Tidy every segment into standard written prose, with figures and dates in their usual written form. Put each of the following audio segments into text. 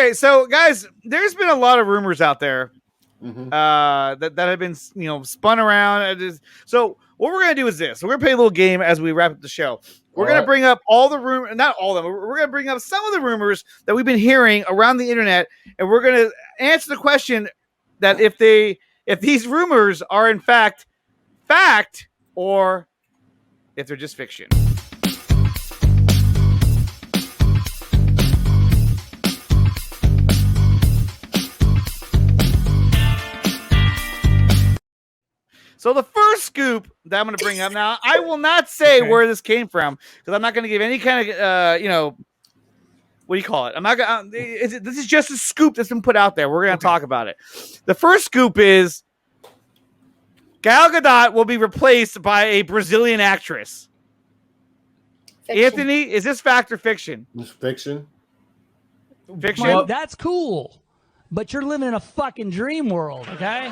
Okay, so guys, there's been a lot of rumors out there that have been spun around. So what we're gonna do is this: we're gonna play a little game as we wrap up the show. We're gonna bring up all the rumors, not all of them. We're gonna bring up some of the rumors that we've been hearing around the internet, and we're gonna answer the question that if these rumors are in fact or if they're just fiction. So the first scoop that I'm going to bring up now, I will not say where this came from because I'm not going to give any kind of, what do you call it? I'm not going. This is just a scoop that's been put out there. We're going to talk about it. The first scoop is Gal Gadot will be replaced by a Brazilian actress. Fiction. Anthony, is this fact or fiction? It's fiction. Fiction. Well, that's cool, but you're living in a fucking dream world, okay?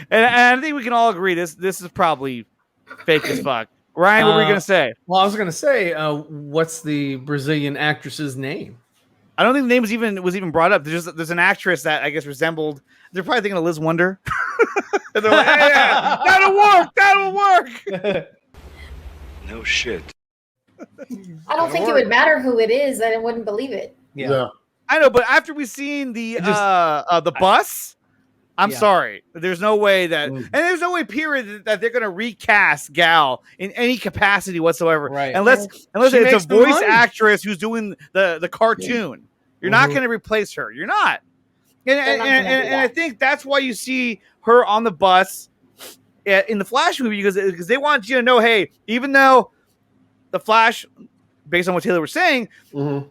And I think we can all agree this is probably fake as fuck. Ryan, what were you going to say? Well, I was going to say, what's the Brazilian actress's name? I don't think the name was even brought up. There's an actress that I guess resembled. They're probably thinking of Liz Wonder. And they're like, yeah, that'll work. No shit. I don't think it would matter who it is. I wouldn't believe it. Yeah. I know, but after we've seen the bus, I'm sorry. There's no way that, and there's no way, period, that they're going to recast Gal in any capacity whatsoever. Right. Unless it's a voice actress who's doing the cartoon. You're not going to replace her. You're not. And I think that's why you see her on the bus in the Flash movie, because they want you to know, hey, even though the Flash, based on what Taylor was saying,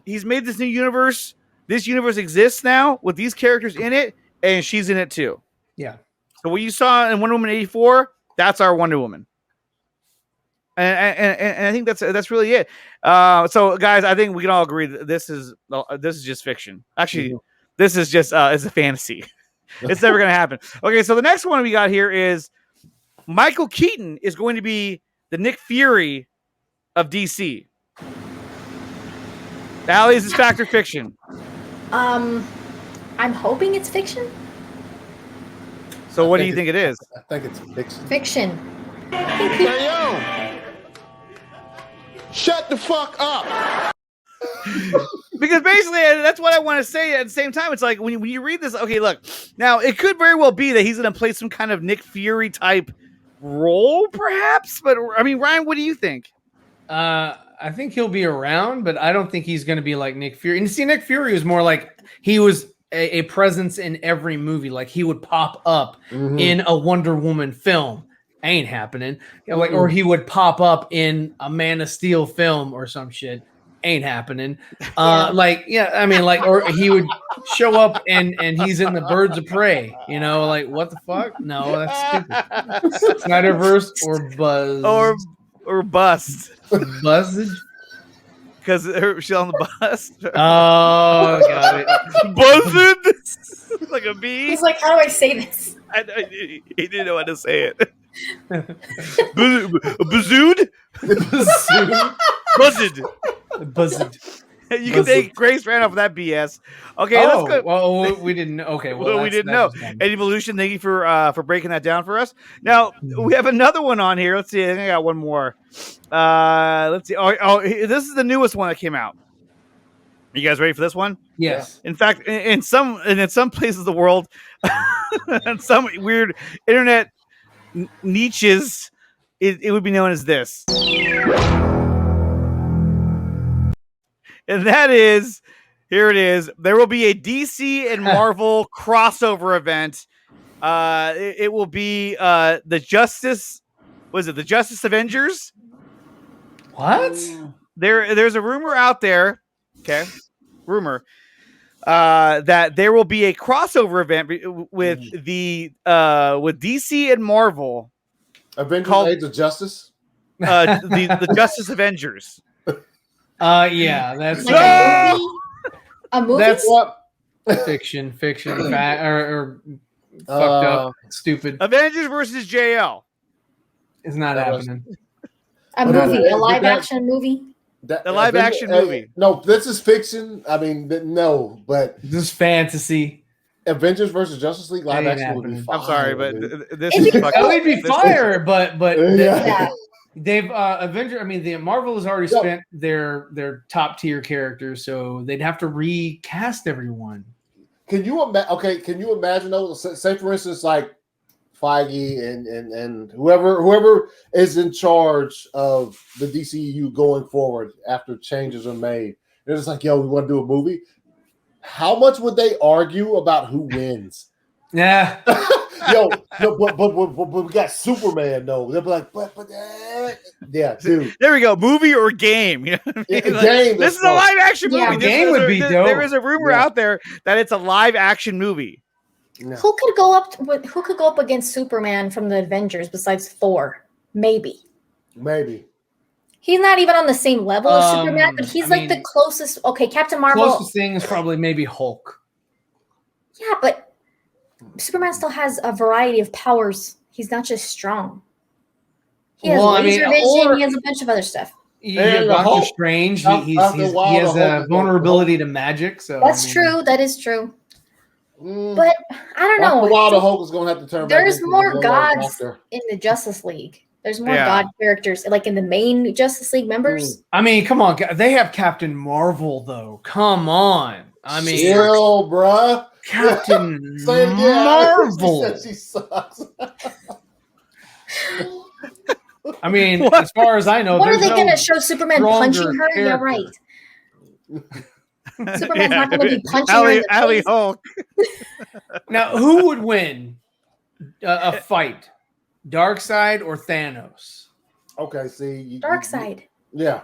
he's made this new universe. This universe exists now with these characters in it, and she's in it too. Yeah. So what you saw in Wonder Woman 84, that's our Wonder Woman. And I think that's really it. So guys, I think we can all agree that this is just fiction. Actually, this is just it's a fantasy. It's never gonna happen. Okay, so the next one we got here is Michael Keaton is going to be the Nick Fury of DC. Allie, is this fact or fiction? I'm hoping it's fiction. So what do you think it is? I think it's fiction. Fiction. Hey, yo! Shut the fuck up! Because basically, that's what I want to say. At the same time, it's like when you read this, okay, look, now it could very well be that he's going to play some kind of Nick Fury type role, perhaps. But I mean, Ryan, what do you think? I think he'll be around, but I don't think he's going to be like Nick Fury. And see, Nick Fury was more like he was a presence in every movie. Like he would pop up in a Wonder Woman film. Ain't happening. Or he would pop up in a Man of Steel film or some shit. Ain't happening. Or he would show up and he's in the Birds of Prey. Like what the fuck? No, that's stupid. Snyderverse or Buzz or Bust. Buzzage. Because she's on the bus. Oh, got it. Buzzed like a bee. He's like, how do I say this? He didn't know how to say it. Bazooed? Buzzed. Buzzed. You can take Grace ran off that BS. Okay, let's go. Well, we didn't know. Okay, we didn't know. Evolution, thank you for breaking that down for us. Now, we have another one on here. Let's see. I think I got one more. Let's see. Oh, this is the newest one that came out. Are you guys ready for this one? Yes. In fact, in some places of the world, and some weird internet niches, it would be known as this. And that is, here it is. There will be a DC and Marvel crossover event. It will be the Justice. Was it the Justice Avengers? What? There's a rumor out there. Okay, rumor that there will be a crossover event with with DC and Marvel. Avengers: called Age of Justice. The Justice Avengers. Yeah, that's like a movie. That's fiction, or fucked up, stupid. Avengers versus JL. It's not happening. A movie, a live action movie. The live action movie. No, this is fiction. I mean, no, but this is fantasy. Avengers versus Justice League live Ain't action would be happening. fire. I'm sorry, but dude. this It'd is be fucking. cool. It'd be this fire, but Yeah. they've the Marvel has already spent their top tier characters, so they'd have to recast everyone. Can you imagine? Okay, can you imagine though? Say for instance, like Feige and whoever is in charge of the DCU going forward after changes are made. They're just like, yo, we want to do a movie. How much would they argue about who wins? Yeah. Yo, no, but we got Superman though. They'll be like, yeah, dude. There we go. Movie or game? You know what I mean? Yeah, Like, game, this is a let's go. live action movie. Yeah. Game would be dope. There is a rumor out there that it's a live action movie. No. Who could go up against Superman from the Avengers besides Thor? Maybe. He's not even on the same level as Superman, but he's the closest. Okay, Captain Marvel. Closest thing is probably maybe Hulk. Yeah, but Superman still has a variety of powers. He's not just strong. He has laser vision. He has a bunch of other stuff. You have Doctor Strange. He has a vulnerability to magic. So that's true. That is true. But I don't know. After a while, the Hulk is going to have to turn. There's more gods in the Justice League. There's more god characters, like in the main Justice League members. I mean, come on. They have Captain Marvel, though. Come on. I mean, chill, bruh. Captain Marvel. She sucks. I mean, as far as I know, what are they going to show Superman punching her? Character. Yeah, right. Superman's not going to be punching her in the face. Hulk. Now, who would win a fight? Darkseid or Thanos? Okay, see. Darkseid. Yeah.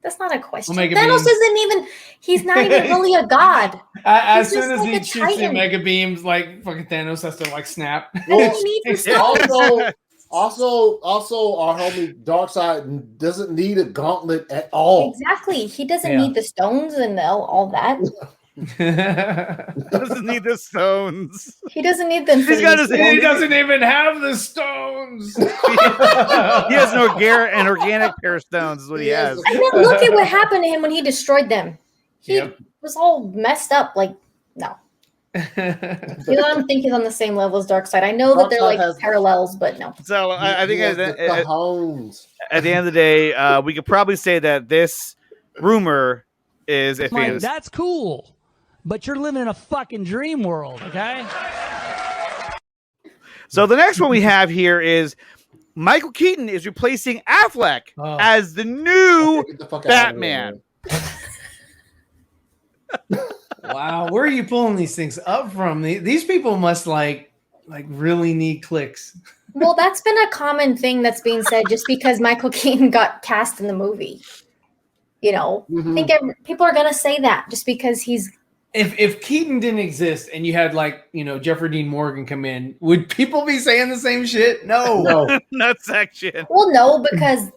That's not a question. Omega Thanos beams. isn't even, he's not even really a god. As He's soon just as like he a shoots the titan. mega beams, like fucking Thanos has to like snap. Well, he needs the also, our homie Darkseid doesn't need a gauntlet at all. Exactly. He doesn't need the stones and all that. Doesn't need the stones. He doesn't need them. He's got his. He doesn't even have the stones. He has an organic pair of stones. Is what he has. I mean, look at what happened to him when he destroyed them. He was all messed up. Like, no. I don't think he's on the same level as Darkseid. I know that they're like parallels, but no. So I think at the end of the day, we could probably say that this rumor is a fantasy. That's cool. But you're living in a fucking dream world, okay? So the next one we have here is Michael Keaton is replacing Affleck as the new Batman. Wow, where are you pulling these things up from? These people must like really need clicks. Well, that's been a common thing that's being said just because Michael Keaton got cast in the movie. You know, I think people are gonna say that just because he's. If Keaton didn't exist and you had Jeffrey Dean Morgan come in, would people be saying the same shit? No. Not section. Well, no, because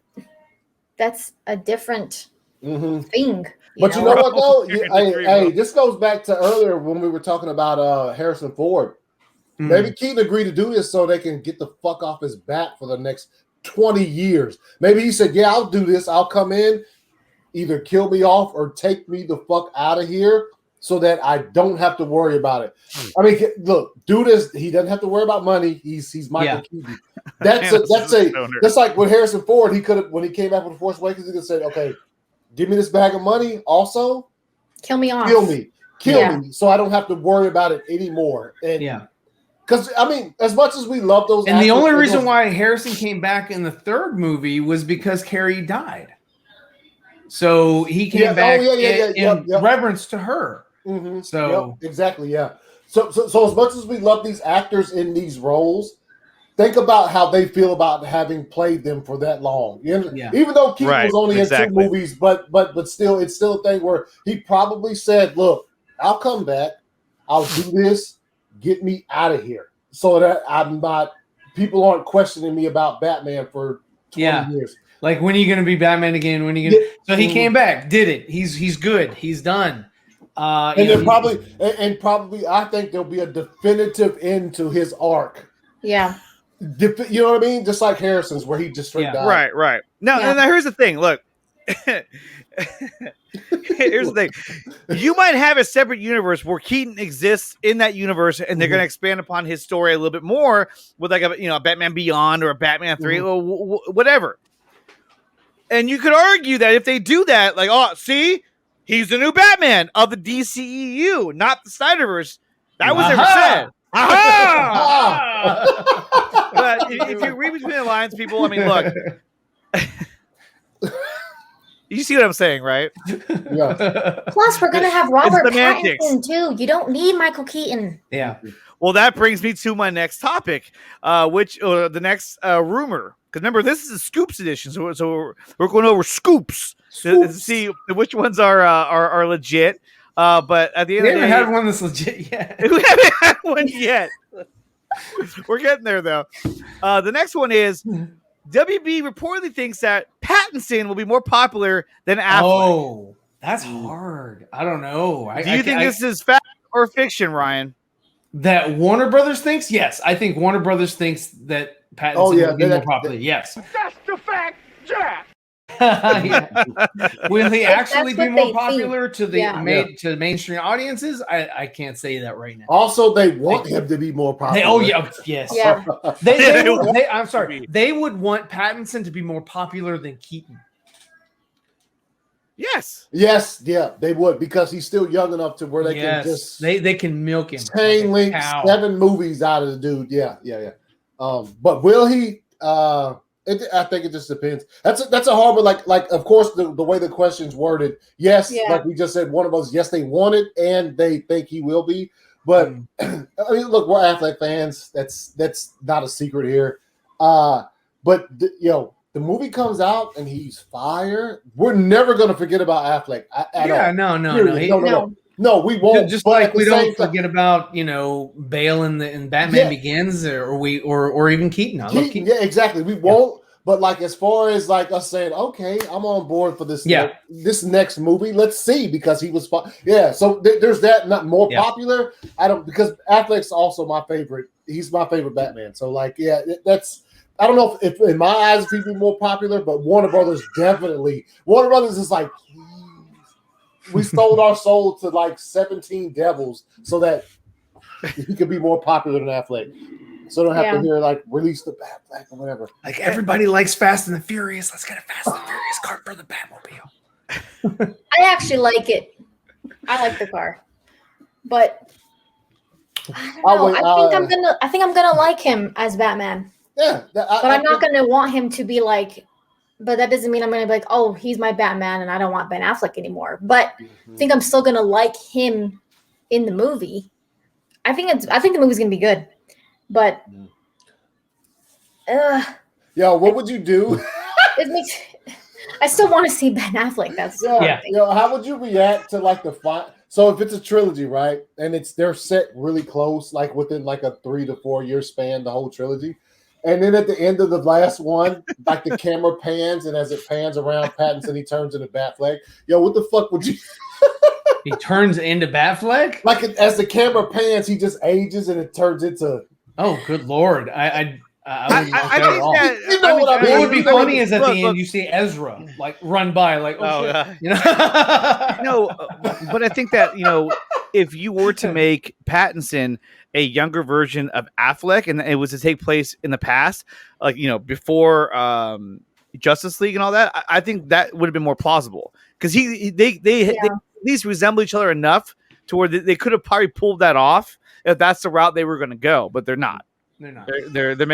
that's a different thing. But you know what though? Hey, this goes back to earlier when we were talking about Harrison Ford. Maybe Keaton agreed to do this so they can get the fuck off his back for the next 20 years. Maybe he said, yeah, I'll do this. I'll come in, either kill me off or take me the fuck out of here so that I don't have to worry about it. I mean, look, do this. He doesn't have to worry about money. He's Michael Keaton. That's like with Harrison Ford. He could have, when he came back with The Force Awakens, he could have said, okay, give me this bag of money. Also, kill me off. Kill me, so I don't have to worry about it anymore. And because I mean, as much as we love those, and the only reason why Harrison came back in the third movie was because Carrie died. So he came back in reverence to her. So exactly, So as much as we love these actors in these roles, think about how they feel about having played them for that long. Even though Keaton was only in 2 movies, but still, it's still a thing where he probably said, "Look, I'll come back. I'll do this. Get me out of here, so that I'm not. People aren't questioning me about Batman for 20 years." Like, when are you going to be Batman again? When are you going to? So he came back, did it. He's good. He's done. And then probably, I think there'll be a definitive end to his arc. Yeah. You know what I mean? Just like Harrison's, where he just straight died. Right. Now, and here's the thing. Look, Here's the thing. You might have a separate universe where Keaton exists in that universe, and they're going to expand upon his story a little bit more with like a Batman Beyond or a Batman 3 or whatever. And you could argue that if they do that, like, oh, see, he's the new Batman of the DCEU, not the Snyderverse. That was never said. But if you read between the lines, people, I mean, look. You see what I'm saying, right? Yeah. Plus, we're gonna have Robert Pattinson too. You don't need Michael Keaton. Yeah. Well, that brings me to my next topic, which the next rumor. Because remember, this is a Scoops edition, so we're going over Scoops to see which ones are legit. But at the end of the day, we haven't had one that's legit yet. We haven't had one yet. We're getting there, though. The next one is WB reportedly thinks that Pattinson will be more popular than Affleck. Oh, that's hard. I don't know. Do you think this is fact or fiction, Ryan? That Warner Brothers thinks? Yes. I think Warner Brothers thinks that Pattinson will be more popular. Yes. That's the fact, Jack. Will he actually be more popular to the to mainstream audiences? I can't say that right now. Also, they want him to be more popular. Yes. Yeah. I'm sorry. They would want Pattinson to be more popular than Keaton. Yes. Yes. Yeah, they would because he's still young enough to where they can just they can milk him. Chain link 7 movies out of the dude. Yeah. But will he? I think it just depends. That's a hard one. Like of course the way the question's worded. Yes, like we just said, one of us. Yes, they want it, and they think he will be. But I mean, look, we're Affleck fans. That's not a secret here. But the movie comes out and he's fire. We're never gonna forget about Affleck at all. No, we won't. Just like we don't forget about Bale in Batman Begins, or even Keaton. I love Keaton. Yeah, exactly. We won't. But like as far as like us saying, okay, I'm on board for this. This next movie. Let's see because he was. So there's that. Not more popular. I don't because Affleck's also my favorite. He's my favorite Batman. So like that's. I don't know if in my eyes if he'd be more popular, but Warner Brothers definitely. Warner Brothers is like. We sold our soul to like 17 devils so that he could be more popular than Affleck. So don't have to hear like release the Batfleck or whatever. Like everybody likes Fast and the Furious. Let's get a Fast and the Furious car for the Batmobile. I actually like it. I like the car, but I don't know. I think I'm gonna like him as Batman. Yeah, but I'm not gonna want him to be like. But that doesn't mean I'm going to be like, oh, he's my Batman and I don't want Ben Affleck anymore. But I think I'm still going to like him in the movie. I think the movie's going to be good. But what would you do? I still want to see Ben Affleck. That's how would you react to like so if it's a trilogy, right? And they're set really close, like within like a 3 to 4 year span, the whole trilogy. And then at the end of the last one, like the camera pans, and as it pans around Pattinson, he turns into Batfleck. What the fuck would you? He turns into Batfleck? Like as the camera pans, he just ages and it turns into. Oh, good lord! I wouldn't like that at all. What I mean? What would be funny is at the end you see Ezra like run by, like but I think that if you were to make Pattinson a younger version of Affleck, and it was to take place in the past, like before Justice League and all that, I think that would have been more plausible because they at least resemble each other enough to where they could have probably pulled that off if that's the route they were going to go, but they're not. They're not.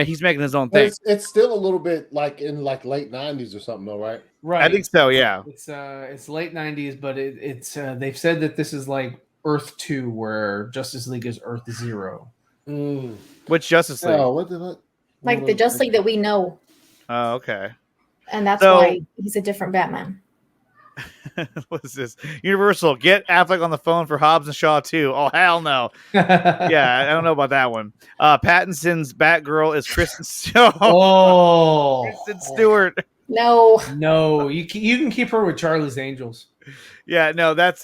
He's making his own thing. It's still a little bit like in like late 90s or something, though, right? Right. I think so. Yeah. It's late 90s, but it's they've said that this is like Earth 2, where Justice League is Earth 0. Which Justice League? Like the Justice League that we know. Oh, okay. And that's why he's a different Batman. What's this? Universal, get Affleck on the phone for Hobbs and Shaw 2. Oh, hell no. I don't know about that one. Pattinson's Batgirl is Kristen Stewart. Kristen Stewart. No, you can keep her with Charlie's Angels. Yeah, no, that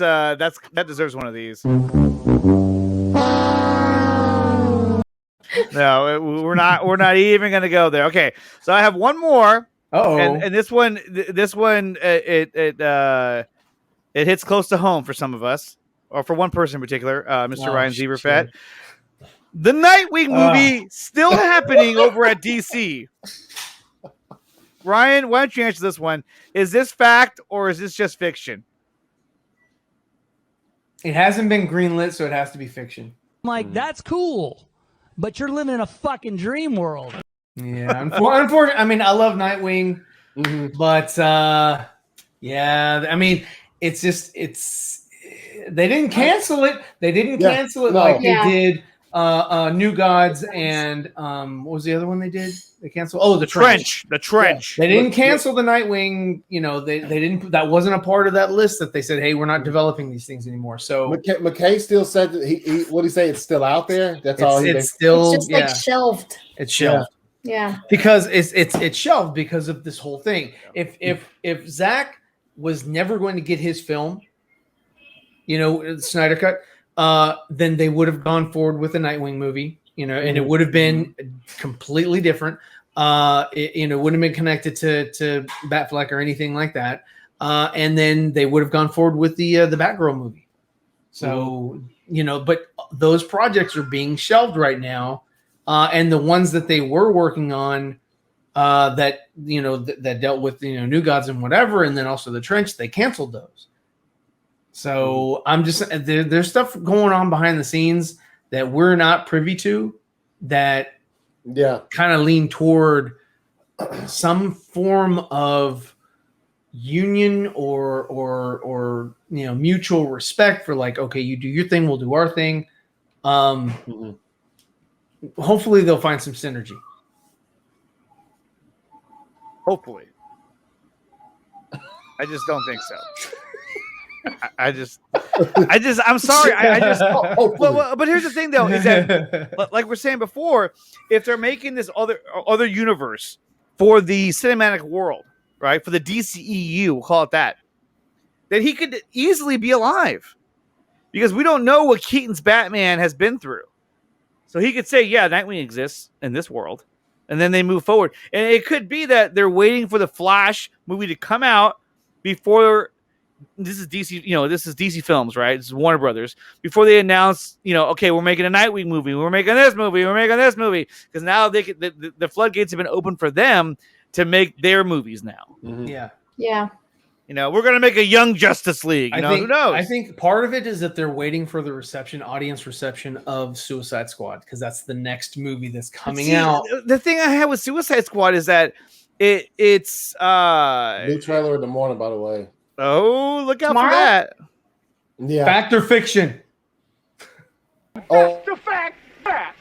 deserves one of these. No, we're not even going to go there. Okay, so I have one more, And this one, it hits close to home for some of us, or for one person in particular, Mr. Ryan Zeberfat. The Nightwing movie still happening over at DC. Ryan, why don't you answer this one? Is this fact or is this just fiction? It hasn't been greenlit, so it has to be fiction. Like, that's cool, but you're living in a fucking dream world. Yeah, unfortunately, I mean, I love Nightwing, but yeah, I mean, it's just they didn't cancel it. They didn't cancel it like they did New Gods and what was the other one they did? They canceled. Oh, the Trench. The Trench. Yeah. They didn't cancel the Nightwing. You know, they didn't. That wasn't a part of that list that they said, "Hey, we're not developing these things anymore." So McKay still said that he what did he say? It's still out there. That's all. It's still. It's just like shelved. It's shelved. Yeah. Because it's shelved because of this whole thing. If Zach was never going to get his film, you know, Snyder Cut, then they would have gone forward with a Nightwing movie, you know, and it would have been completely different. It wouldn't have been connected to Batfleck or anything like that. And then they would have gone forward with the Batgirl movie. So, you know, but those projects are being shelved right now. And the ones that they were working on that, you know, that dealt with, you know, New Gods and whatever, and then also the Trench, they canceled those. So I'm just there's stuff going on behind the scenes that we're not privy to that kind of lean toward some form of union or you know, mutual respect for like, okay, you do your thing, we'll do our thing. Hopefully they'll find some synergy. Hopefully. I just don't think so. I'm sorry. But here's the thing, though, is that, like we're saying before, if they're making this other universe for the cinematic world, right, for the DCEU, we'll call it that, then he could easily be alive, because we don't know what Keaton's Batman has been through. So he could say, yeah, Nightwing exists in this world, and then they move forward. And it could be that they're waiting for the Flash movie to come out before. This is DC, you know, this is DC Films, right? This is Warner Brothers. Before they announce, you know, okay, we're making a Nightwing movie, we're making this movie, because now they could, the floodgates have been open for them to make their movies now. Yeah. You know, we're gonna make a Young Justice League. You know, who knows? I think part of it is that they're waiting for the audience reception of Suicide Squad, because that's the next movie that's coming out. The thing I have with Suicide Squad is that it's new trailer in the morning, by the way. Oh, look out for that. Yeah. Fact or fiction? Oh, The fact that.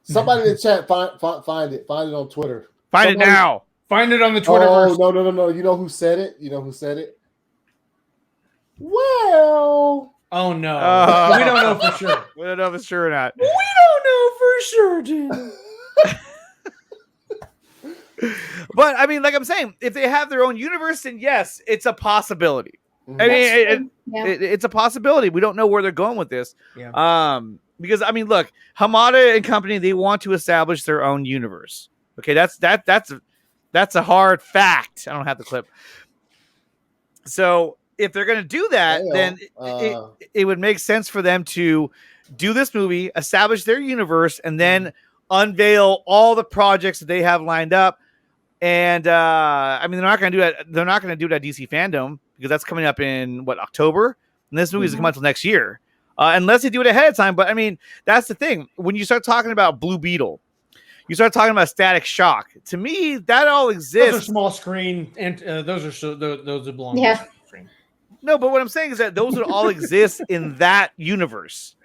Somebody in the chat find it on Twitter. Find it now. Find it on the Twitterverse. Oh, no. You know who said it? Well. Oh, no. We don't know for sure. We don't know if it's true or not. We don't know for sure, dude. But I mean, like I'm saying, if they have their own universe, then yes, it's a possibility. I mean, it's a possibility. We don't know where they're going with this. Yeah. Because I mean, look, Hamada and company, they want to establish their own universe. Okay, that's a hard fact. I don't have the clip. So if they're going to do that, then it would make sense for them to do this movie, establish their universe, and then unveil all the projects that they have lined up. And I mean, they're not going to do that. They're not going to do it at DC Fandom, because that's coming up in October, and this movie is coming out until next year, unless they do it ahead of time. But I mean, that's the thing. When you start talking about Blue Beetle, you start talking about Static Shock. To me, that all exists. Those are small screen, and those belong. Yeah. To the screen. No, but what I'm saying is that those would all exist in that universe,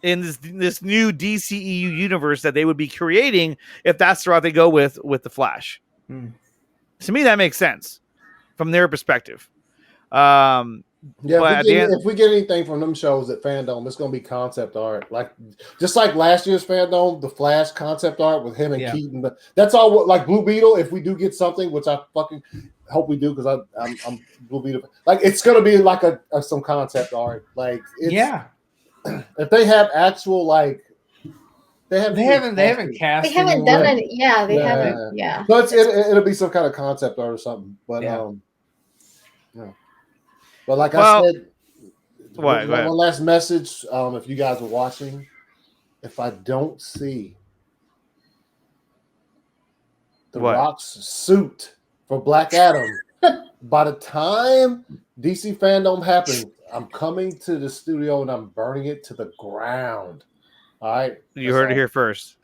in this new DCEU universe that they would be creating if that's the route they go with the Flash. To me, that makes sense from their perspective. If we get anything from them shows at Fandom, it's going to be concept art, just like last year's Fandom, the Flash concept art with him and Keaton. That's all. Like Blue Beetle, if we do get something, which I fucking hope we do, because I'm Blue Beetle. Like, it's going to be like some concept art. Like, if they have actual They haven't cast. They haven't done it. Yeah, they haven't. Yeah. But it'll be some kind of concept art or something. But But like I said, one last message. If you guys are watching, if I don't see The Rock's suit for Black Adam by the time DC Fandom happens, I'm coming to the studio and I'm burning it to the ground. All right. You heard it here first.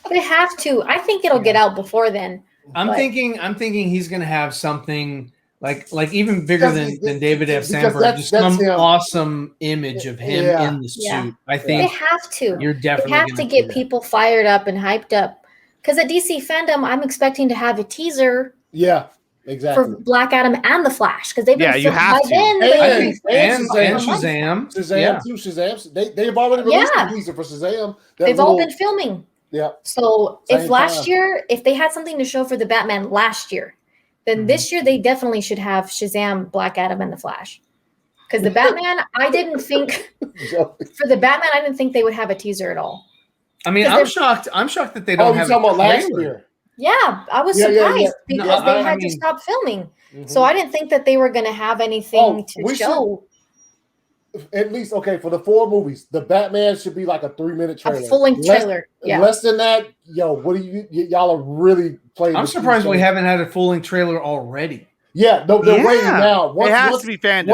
They have to. I think it'll get out before then. I'm thinking he's gonna have something like even bigger than David F. Sandberg, just some awesome image of him in the suit. Yeah. I think they have to. You're definitely they have to get people fired up and hyped up. Because at DC Fandom, I'm expecting to have a teaser. Yeah. Exactly. For Black Adam and the Flash, because they've been you have to. And Shazam. Shazam too. Shazam. They've already released a teaser for Shazam. They've all been filming. Yeah. So if they had something to show for the Batman last year, then this year they definitely should have Shazam, Black Adam, and the Flash. Because the Batman, I didn't think they would have a teaser at all. I mean, I'm shocked that they don't have. You're talking about last year. Yeah, I was surprised because they had to stop filming. So I didn't think that they were going to have anything to show. At least, for the 4 movies, the Batman should be like a 3-minute trailer. A full-length trailer. Less than that, what do y'all are really playing? I'm surprised we haven't had a full-length trailer already. Yeah, they're waiting now. It has to be Fandom.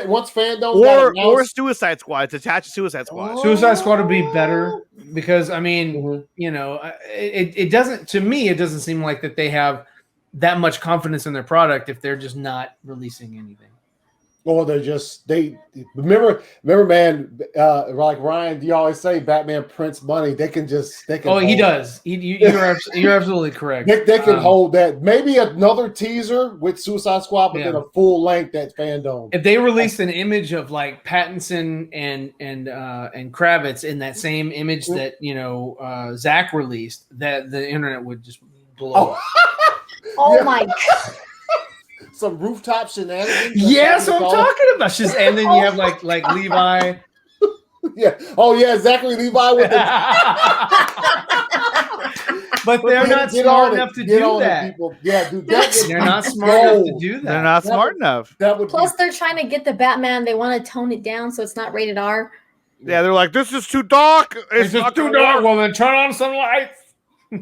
Once Fandom or Suicide Squad. It's attached to Suicide Squad. Suicide Squad would be better because I mean, it doesn't. To me, it doesn't seem like that they have that much confidence in their product if they're just not releasing anything. Or they remember, man. Like Ryan, you always say, Batman prints money. They can. He does. You're absolutely correct. They can hold that. Maybe another teaser with Suicide Squad, but then a full length at Fandom. If they released an image of like Pattinson and Kravitz in that same image that Zach released, that the internet would just blow up. Oh my god. Some rooftop shenanigans. Yes, what I'm talking about. And then you have like Levi. Yeah. Oh yeah, exactly. Levi with the. But they're not smart enough to do that. Yeah, dude. They're not smart enough to do that. They're not smart enough. Plus, they're trying to get the Batman. They want to tone it down so it's not rated R. Yeah, they're like, this is too dark. It's just too dark. Well, then turn on some lights.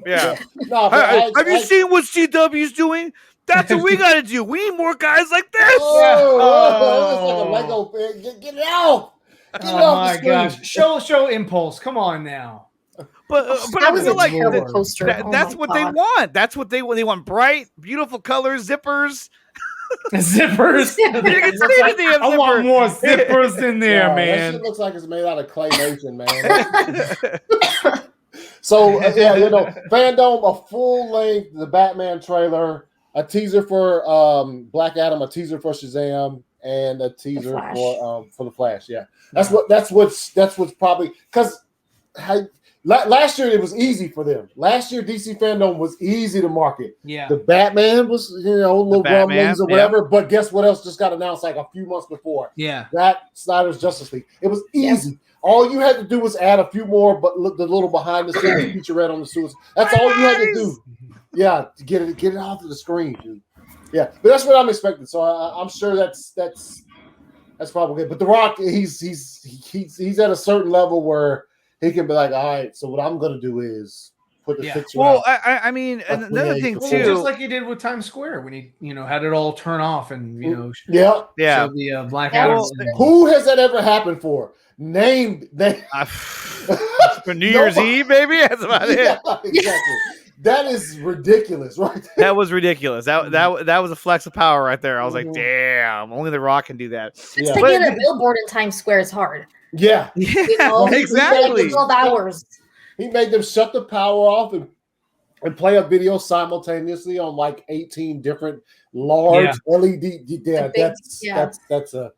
Yeah. Have you seen what CW's doing? That's what we got to do. We need more guys like this. It's like a Lego thing. Get it out. Get it out my gosh. Show Impulse. Come on now. But I feel like poster. That's what they want. That's what they want. Bright, beautiful colors, zippers. Zippers. I want more zippers in there, man. That shit looks like it's made out of claymation, man. So Fandom, a full length, the Batman trailer, a teaser for Black Adam, a teaser for Shazam, and a teaser for the Flash. Yeah, that's what's probably because last year it was easy for them. Last year DC Fandom was easy to market. Yeah, the Batman was little rumblings or whatever. Yeah. But guess what else just got announced like a few months before? Yeah, that Snyder's Justice League. It was easy. Yeah. All you had to do was add a few more, but the little behind the scenes featurette on the suicide. That's all you had to do. Yeah, to get it off of the screen, dude. Yeah, but that's what I'm expecting. So I'm sure that's probably good. But The Rock, he's at a certain level where he can be like, all right. So what I'm gonna do is put the picture. Well, I mean, another thing too, just like he did with Times Square when he had it all turn off and yeah, the Black Adam. Who has that ever happened for? Name for New Year's Eve, baby. That's about it. Exactly. That is ridiculous, right? That was ridiculous. That was a flex of power right there. I was like, damn, only The Rock can do that. Just to get a billboard in Times Square is hard. Yeah, exactly. 12 hours. He made them shut the power off and play a video simultaneously on like 18 different large LED. Yeah, that's a